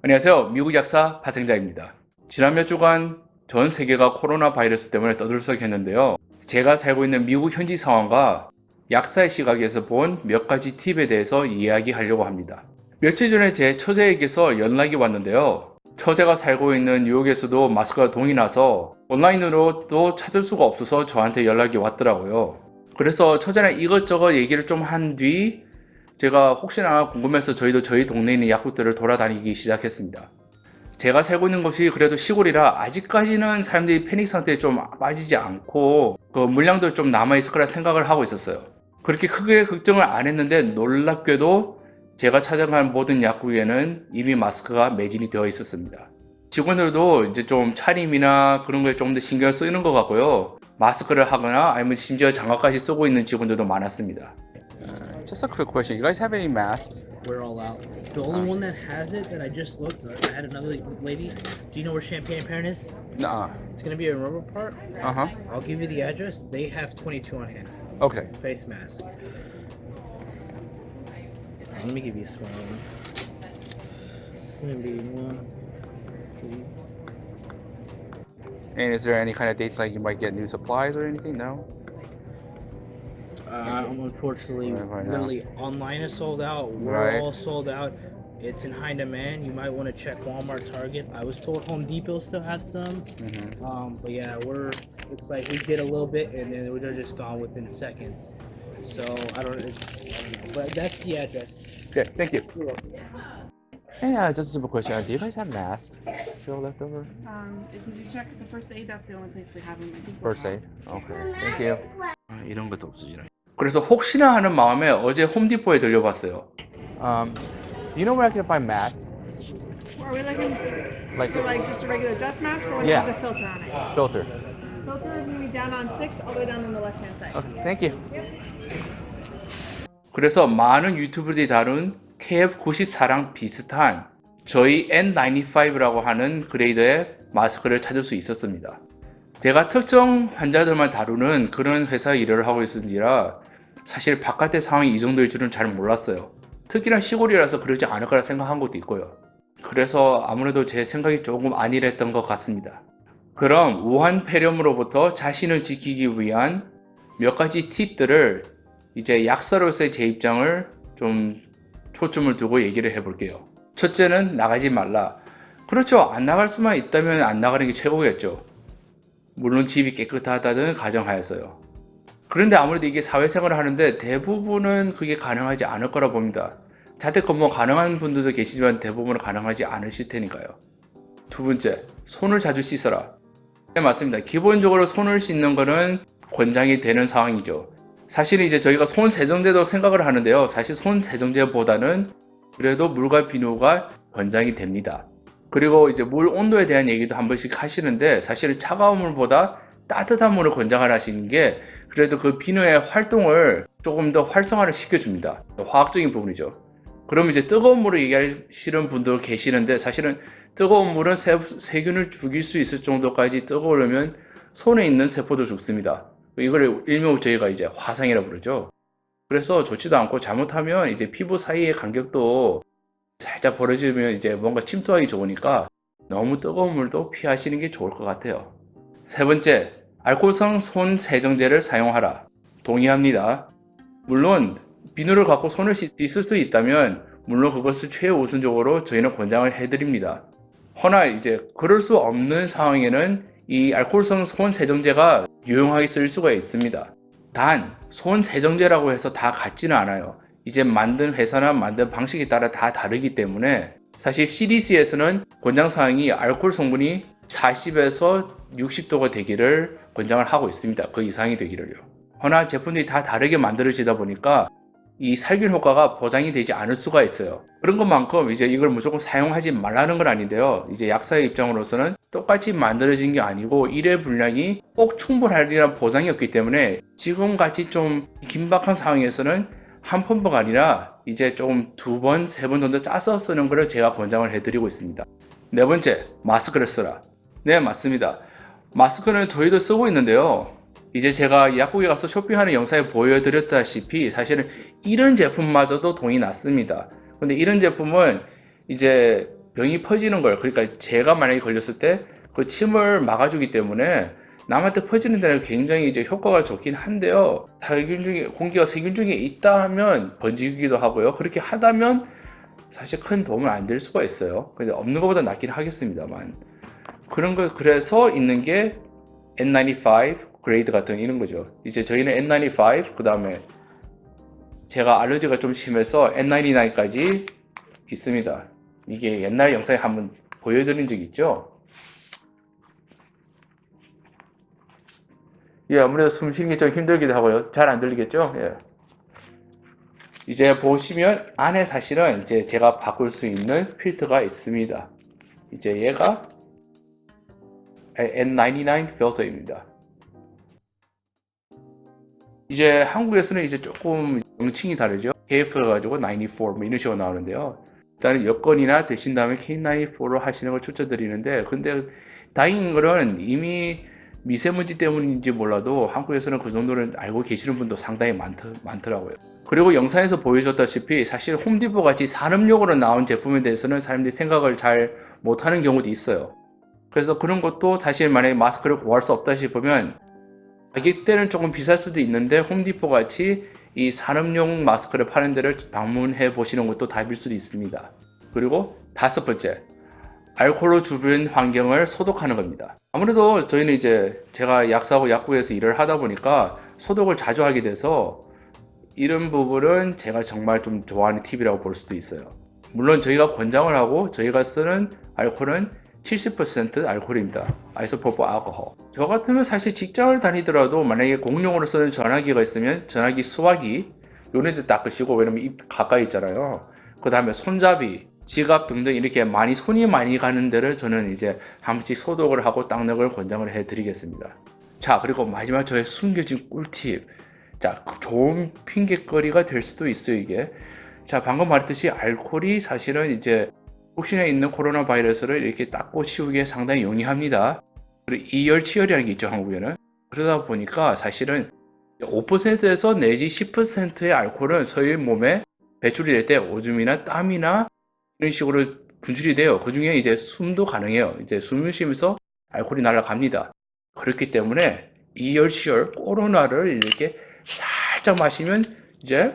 안녕하세요. 미국 약사 파생자입니다. 지난 몇 주간 전 세계가 코로나 바이러스 때문에 떠들썩했는데요. 제가 살고 있는 미국 현지 상황과 약사의 시각에서 본 몇 가지 팁에 대해서 이야기하려고 합니다. 며칠 전에 제 처제에게서 연락이 왔는데요. 처제가 살고 있는 뉴욕에서도 마스크가 동이 나서 온라인으로도 찾을 수가 없어서 저한테 연락이 왔더라고요. 그래서 처제랑 이것저것 얘기를 좀 한 뒤 제가 혹시나 궁금해서 저희도 저희 동네에 있는 약국들을 돌아다니기 시작했습니다. 제가 살고 있는 곳이 그래도 시골이라 아직까지는 사람들이 패닉 상태에 좀 빠지지 않고 그 물량도 좀 남아있을 거라 생각을 하고 있었어요. 그렇게 크게 걱정을 안 했는데 놀랍게도 제가 찾아간 모든 약국에는 이미 마스크가 매진이 되어 있었습니다. 직원들도 이제 좀 차림이나 그런 거에 좀 더 신경 쓰이는 것 같고요. 마스크를 하거나 아니면 심지어 장갑까지 쓰고 있는 직원들도 많았습니다. Just a quick question. You guys have any masks? We're all out. The only one that has it that I just looked, I had another lady. Do you know where Champagne Parent is? Nuh-uh. It's gonna be in River Park. Uh-huh. I'll give you the address. They have 22 on hand. Okay. Face mask. Let me give you a small one. It's gonna be 1, 2. And is there any kind of dates like you might get new supplies or anything? No? Unfortunately, Right now. literally online is sold out. We're Right. all sold out. It's in high demand. You might want to check Walmart, Target. I was told Home Depot still have some. But yeah, it's like we get a little bit and then they're just gone within seconds. So I don't know, but that's the address. Okay, thank you. You're welcome. Hey, just a simple question. Do you guys have masks still left over? If you check the first aid, that's the only place we have them. I think First aid? Okay, thank you. 이런 것도 없어지네. 그래서 혹시나 하는 마음에 어제 홈디포에 들려봤어요. Do you know where I can find masks? Are we looking Like for like just a regular dust mask or one Yeah. that has a filter on it? filter. Filter is going to be down on 6 all the way down on the left hand side. Okay, thank you. 그래서 많은 유튜브들이 다룬 KF94랑 비슷한 저희 N95라고 하는 그레이드의 마스크를 찾을 수 있었습니다. 제가 특정 환자들만 다루는 그런 회사 일을 하고 있은지라 사실 바깥의 상황이 이 정도일 줄은 잘 몰랐어요. 특히나 시골이라서 그러지 않을 거라 생각한 것도 있고요. 그래서 아무래도 제 생각이 조금 안일했던 것 같습니다. 그럼 우한 폐렴으로부터 자신을 지키기 위한 몇 가지 팁들을 이제 약사로서의 제 입장을 좀 초점을 두고 얘기를 해볼게요. 첫째는 나가지 말라. 그렇죠. 안 나갈 수만 있다면 안 나가는 게 최고겠죠. 물론 집이 깨끗하다는 가정하에서요. 그런데 아무래도 이게 사회생활을 하는데 대부분은 그게 가능하지 않을 거라 봅니다. 자택근무 가능한 분들도 계시지만 대부분은 가능하지 않으실 테니까요. 두 번째, 손을 자주 씻어라. 네, 맞습니다. 기본적으로 손을 씻는 거는 권장이 되는 상황이죠. 사실은 이제 저희가 손 세정제도 생각을 하는데요. 사실 손 세정제보다는 그래도 물과 비누가 권장이 됩니다. 그리고 이제 물 온도에 대한 얘기도 한 번씩 하시는데 사실은 차가운 물보다 따뜻한 물을 권장을 하시는 게 그래도 그 비누의 활동을 조금 더 활성화를 시켜줍니다. 화학적인 부분이죠. 그럼 이제 뜨거운 물을 얘기하시는 분도 계시는데 사실은 뜨거운 물은 세균을 죽일 수 있을 정도까지 뜨거우려면 손에 있는 세포도 죽습니다. 이걸 일명 저희가 이제 화상이라고 부르죠. 그래서 좋지도 않고 잘못하면 이제 피부 사이의 간격도 살짝 벌어지면 이제 뭔가 침투하기 좋으니까 너무 뜨거운 물도 피하시는 게 좋을 것 같아요. 세 번째, 알코올성 손 세정제를 사용하라. 동의합니다. 물론 비누를 갖고 손을 씻을 수 있다면 물론 그것을 최우선적으로 저희는 권장을 해드립니다. 허나 이제 그럴 수 없는 상황에는 이 알코올성 손 세정제가 유용하게 쓸 수가 있습니다. 단, 손 세정제라고 해서 다 같지는 않아요. 이제 만든 회사나 만든 방식에 따라 다 다르기 때문에 사실 CDC에서는 권장사항이 알코올 성분이 40에서 60도가 되기를 권장을 하고 있습니다. 그 이상이 되기를요. 허나 제품들이 다 다르게 만들어지다 보니까 이 살균 효과가 보장이 되지 않을 수가 있어요. 그런 것만큼 이제 이걸 무조건 사용하지 말라는 건 아닌데요. 이제 약사의 입장으로서는 똑같이 만들어진 게 아니고 일회 분량이 꼭 충분하리라는 보장이 없기 때문에 지금같이 좀 긴박한 상황에서는 한 펌프가 아니라 이제 조금 2번, 3번 정도 짜서 쓰는 걸 제가 권장을 해드리고 있습니다. 네 번째, 마스크를 쓰라. 네, 맞습니다. 마스크는 저희도 쓰고 있는데요. 이제 제가 약국에 가서 쇼핑하는 영상에 보여드렸다시피 사실은 이런 제품마저도 돈이 났습니다. 근데 이런 제품은 이제 병이 퍼지는 걸, 그러니까 제가 만약에 걸렸을 때 그 침을 막아주기 때문에 남한테 퍼지는 데는 굉장히 이제 효과가 좋긴 한데요. 세균 중에, 공기가 세균 중에 있다 하면 번지기도 하고요. 그렇게 하다면 사실 큰 도움은 안 될 수가 있어요. 근데 없는 것보다 낫긴 하겠습니다만. 그런 거, 그래서 있는 게 N95 그레이드 같은 이런 거죠. 이제 저희는 N95, 그 다음에 제가 알러지가 좀 심해서 N99까지 있습니다. 이게 옛날 영상에 한번 보여드린 적 있죠? 예, 아무래도 숨 쉬는 게 좀 힘들기도 하고요. 잘 안 들리겠죠? 예. 이제 보시면 안에 사실은 이제 제가 바꿀 수 있는 필터가 있습니다. 이제 얘가 N99 필터입니다. 이제 한국에서는 이제 조금 명칭이 다르죠. KF 가지고 94 뭐 이런 식으로 나오는데요. 일단은 여권이나 되신 다음에 K94로 하시는 걸 추천드리는데, 근데 다행인 거는 이미 미세먼지 때문인지 몰라도 한국에서는 그 정도는 알고 계시는 분도 상당히 많더라고요. 그리고 영상에서 보여줬다시피 사실 홈디포 같이 산업용으로 나온 제품에 대해서는 사람들이 생각을 잘 못하는 경우도 있어요. 그래서 그런 것도 사실 만약에 마스크를 구할 수 없다 싶으면 가격대는 조금 비쌀 수도 있는데 홈디포 같이 이 산업용 마스크를 파는 데를 방문해 보시는 것도 답일 수도 있습니다. 그리고 5번째, 알코올로 주변 환경을 소독하는 겁니다. 아무래도 저희는 이제 제가 약사하고 약국에서 일을 하다 보니까 소독을 자주 하게 돼서 이런 부분은 제가 정말 좀 좋아하는 팁이라고 볼 수도 있어요. 물론 저희가 권장을 하고 저희가 쓰는 알코올은 70% 알코올입니다. 아이소프로필 알코올. 저 같으면 사실 직장을 다니더라도 만약에 공용으로 쓰는 전화기가 있으면 전화기 수화기 요런 데 닦으시고, 왜냐면 입 가까이 있잖아요. 그 다음에 손잡이, 지갑 등등 이렇게 손이 많이 가는 데를 저는 이제 한 번씩 소독을 하고 닦는 걸 권장을 해 드리겠습니다. 자, 그리고 마지막 저의 숨겨진 꿀팁. 자, 좋은 핑계거리가 될 수도 있어요, 이게. 자, 방금 말했듯이 알코올이 사실은 이제 혹시나 있는 코로나 바이러스를 이렇게 닦고 치우기에 상당히 용이합니다. 그리고 이열치열이라는 게 있죠, 한국에는. 그러다 보니까 사실은 5%에서 내지 10%의 알코올은 저희 몸에 배출이 될 때 오줌이나 땀이나 이런 식으로 분출이 돼요. 그 중에 이제 숨도 가능해요. 이제 숨을 쉬면서 알코올이 날아갑니다. 그렇기 때문에 이열치열 코로나를 이렇게 살짝 마시면 이제